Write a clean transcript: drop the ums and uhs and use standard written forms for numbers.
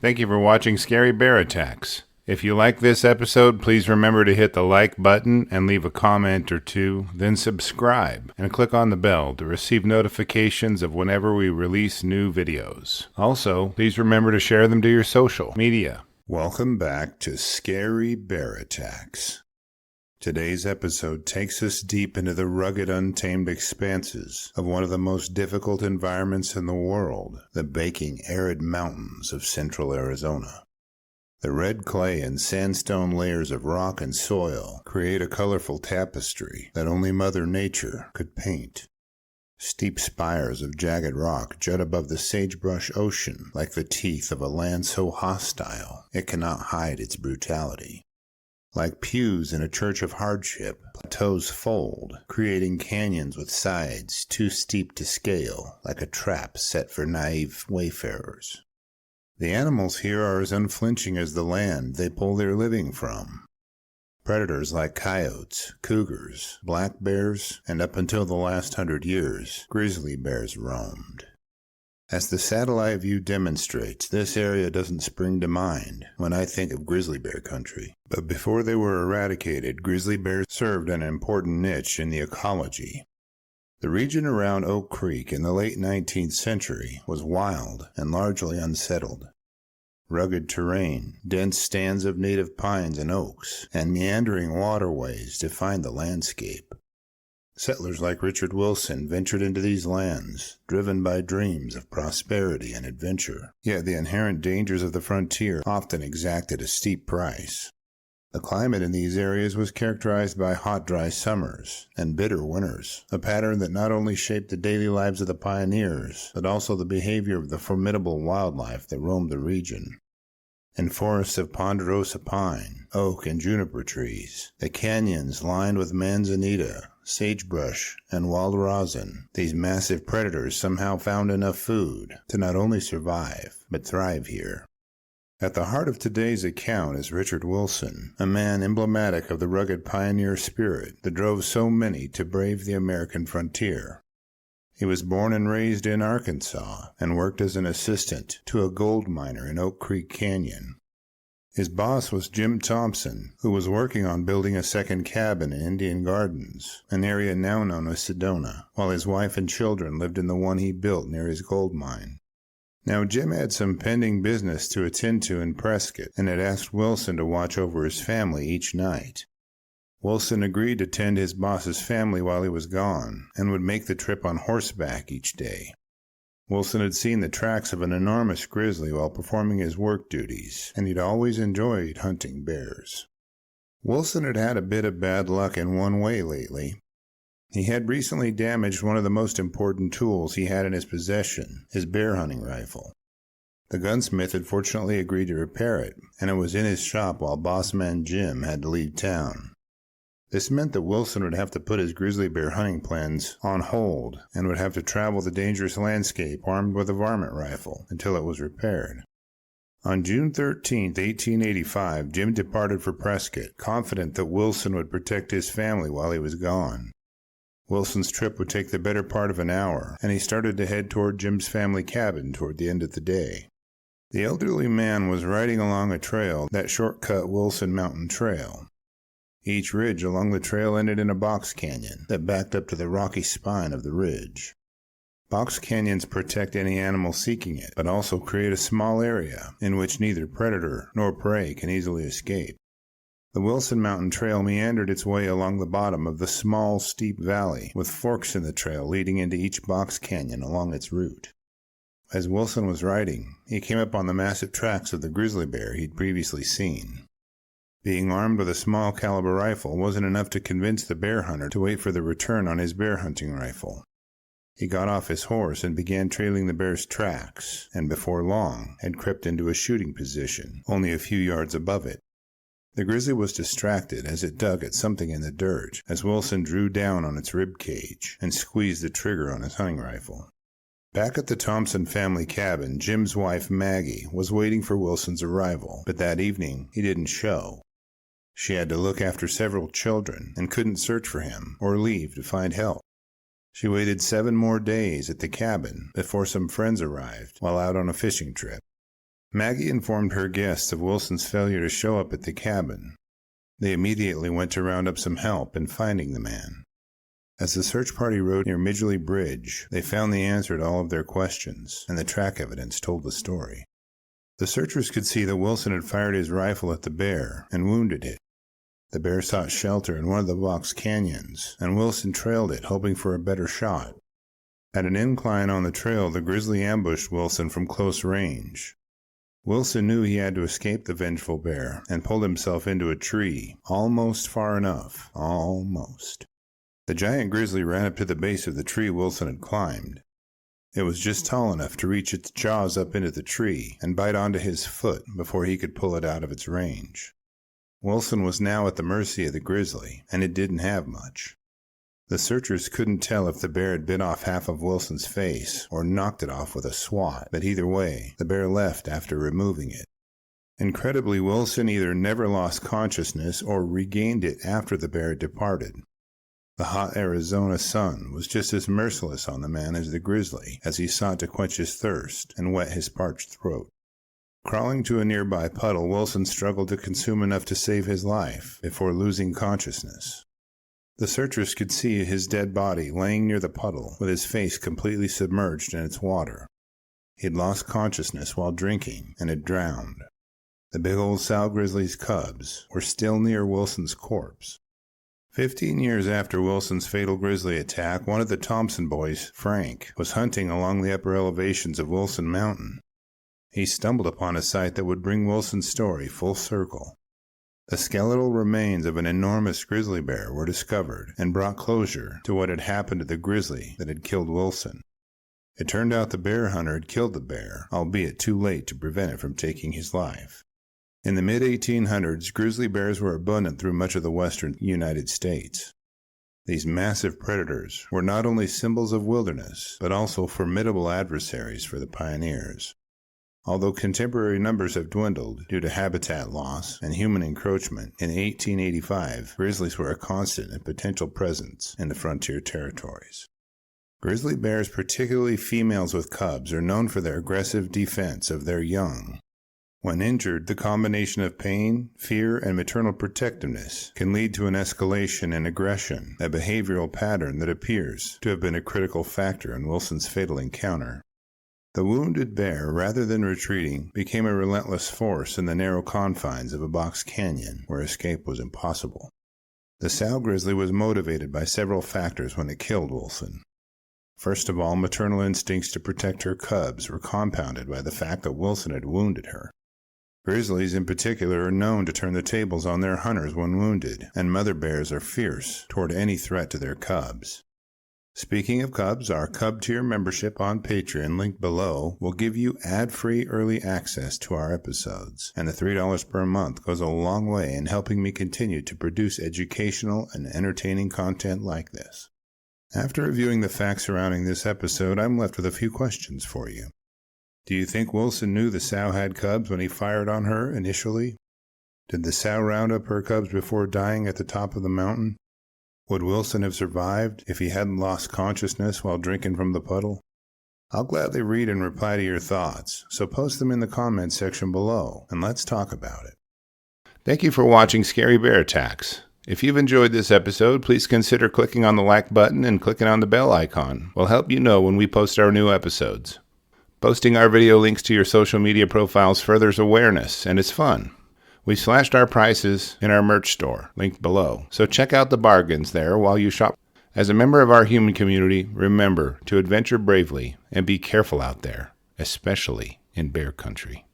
Thank you for watching Scary Bear Attacks. If you like this episode, please remember to hit the like button and leave a comment or two, then subscribe and click on the bell to receive notifications of whenever we release new videos. Also, please remember to share them to your social media. Welcome back to Scary Bear Attacks. Today's episode takes us deep into the rugged, untamed expanses of one of the most difficult environments in the world, the baking, arid mountains of central Arizona. The red clay and sandstone layers of rock and soil create a colorful tapestry that only Mother Nature could paint. Steep spires of jagged rock jut above the sagebrush ocean like the teeth of a land so hostile it cannot hide its brutality. Like pews in a church of hardship, plateaus fold, creating canyons with sides too steep to scale, like a trap set for naive wayfarers. The animals here are as unflinching as the land they pull their living from. Predators like coyotes, cougars, black bears, and up until the last 100 years, grizzly bears roamed. As the satellite view demonstrates, this area doesn't spring to mind when I think of grizzly bear country. But before they were eradicated, grizzly bears served an important niche in the ecology. The region around Oak Creek in the late 19th century was wild and largely unsettled. Rugged terrain, dense stands of native pines and oaks, and meandering waterways defined the landscape. Settlers like Richard Wilson ventured into these lands, driven by dreams of prosperity and adventure. Yet the inherent dangers of the frontier often exacted a steep price. The climate in these areas was characterized by hot, dry summers and bitter winters, a pattern that not only shaped the daily lives of the pioneers, but also the behavior of the formidable wildlife that roamed the region. In forests of ponderosa pine, oak, and juniper trees, the canyons lined with manzanita, sagebrush, and wild rosin, these massive predators somehow found enough food to not only survive, but thrive here. At the heart of today's account is Richard Wilson, a man emblematic of the rugged pioneer spirit that drove so many to brave the American frontier. He was born and raised in Arkansas and worked as an assistant to a gold miner in Oak Creek Canyon. His boss was Jim Thompson, who was working on building a second cabin in Indian Gardens, an area now known as Sedona, while his wife and children lived in the one he built near his gold mine. Now, Jim had some pending business to attend to in Prescott and had asked Wilson to watch over his family each night. Wilson agreed to tend his boss's family while he was gone and would make the trip on horseback each day. Wilson had seen the tracks of an enormous grizzly while performing his work duties, and he'd always enjoyed hunting bears. Wilson had had a bit of bad luck in one way lately. He had recently damaged one of the most important tools he had in his possession, his bear hunting rifle. The gunsmith had fortunately agreed to repair it, and it was in his shop while boss man Jim had to leave town. This meant that Wilson would have to put his grizzly bear hunting plans on hold and would have to travel the dangerous landscape armed with a varmint rifle until it was repaired. On June 13, 1885, Jim departed for Prescott, confident that Wilson would protect his family while he was gone. Wilson's trip would take the better part of an hour, and he started to head toward Jim's family cabin toward the end of the day. The elderly man was riding along a trail that shortcut Wilson Mountain Trail. Each ridge along the trail ended in a box canyon that backed up to the rocky spine of the ridge. Box canyons protect any animal seeking it, but also create a small area in which neither predator nor prey can easily escape. The Wilson Mountain Trail meandered its way along the bottom of the small, steep valley, with forks in the trail leading into each box canyon along its route. As Wilson was riding, he came upon the massive tracks of the grizzly bear he'd previously seen. Being armed with a small caliber rifle wasn't enough to convince the bear hunter to wait for the return on his bear hunting rifle. He got off his horse and began trailing the bear's tracks, and before long had crept into a shooting position, only a few yards above it. The grizzly was distracted as it dug at something in the dirt as Wilson drew down on its ribcage and squeezed the trigger on his hunting rifle. Back at the Thompson family cabin, Jim's wife Maggie was waiting for Wilson's arrival, but that evening he didn't show. She had to look after several children and couldn't search for him or leave to find help. She waited 7 more days at the cabin before some friends arrived while out on a fishing trip. Maggie informed her guests of Wilson's failure to show up at the cabin. They immediately went to round up some help in finding the man. As the search party rode near Grizzly Bridge, they found the answer to all of their questions, and the track evidence told the story. The searchers could see that Wilson had fired his rifle at the bear and wounded it. The bear sought shelter in one of the box canyons, and Wilson trailed it, hoping for a better shot. At an incline on the trail, the grizzly ambushed Wilson from close range. Wilson knew he had to escape the vengeful bear and pulled himself into a tree, almost far enough, almost. The giant grizzly ran up to the base of the tree Wilson had climbed. It was just tall enough to reach its jaws up into the tree and bite onto his foot before he could pull it out of its range. Wilson was now at the mercy of the grizzly, and it didn't have much. The searchers couldn't tell if the bear had bit off half of Wilson's face or knocked it off with a swat, but either way, the bear left after removing it. Incredibly, Wilson either never lost consciousness or regained it after the bear had departed. The hot Arizona sun was just as merciless on the man as the grizzly as he sought to quench his thirst and wet his parched throat. Crawling to a nearby puddle, Wilson struggled to consume enough to save his life before losing consciousness. The searchers could see his dead body laying near the puddle with his face completely submerged in its water. He had lost consciousness while drinking and had drowned. The big old sow grizzly's cubs were still near Wilson's corpse. 15 years after Wilson's fatal grizzly attack, one of the Thompson boys, Frank, was hunting along the upper elevations of Wilson Mountain. He stumbled upon a sight that would bring Wilson's story full circle. The skeletal remains of an enormous grizzly bear were discovered and brought closure to what had happened to the grizzly that had killed Wilson. It turned out the bear hunter had killed the bear, albeit too late to prevent it from taking his life. In the mid-1800s, grizzly bears were abundant through much of the western United States. These massive predators were not only symbols of wilderness, but also formidable adversaries for the pioneers. Although contemporary numbers have dwindled due to habitat loss and human encroachment, in 1885, grizzlies were a constant and potential presence in the frontier territories. Grizzly bears, particularly females with cubs, are known for their aggressive defense of their young. When injured, the combination of pain, fear, and maternal protectiveness can lead to an escalation in aggression, a behavioral pattern that appears to have been a critical factor in Wilson's fatal encounter. The wounded bear, rather than retreating, became a relentless force in the narrow confines of a box canyon where escape was impossible. The sow grizzly was motivated by several factors when it killed Wilson. First of all, maternal instincts to protect her cubs were compounded by the fact that Wilson had wounded her. Grizzlies in particular are known to turn the tables on their hunters when wounded, and mother bears are fierce toward any threat to their cubs. Speaking of cubs, our Cub Tier membership on Patreon, linked below, will give you ad-free early access to our episodes, and the $3 per month goes a long way in helping me continue to produce educational and entertaining content like this. After reviewing the facts surrounding this episode, I'm left with a few questions for you. Do you think Wilson knew the sow had cubs when he fired on her initially? Did the sow round up her cubs before dying at the top of the mountain? Would Wilson have survived if he hadn't lost consciousness while drinking from the puddle? I'll gladly read and reply to your thoughts, so post them in the comments section below, and let's talk about it. Thank you for watching Scary Bear Attacks. If you've enjoyed this episode, please consider clicking on the like button and clicking on the bell icon. We'll help you know when we post our new episodes. Posting our video links to your social media profiles furthers awareness, and it's fun. We slashed our prices in our merch store, linked below, so check out the bargains there while you shop. As a member of our human community, remember to adventure bravely and be careful out there, especially in bear country.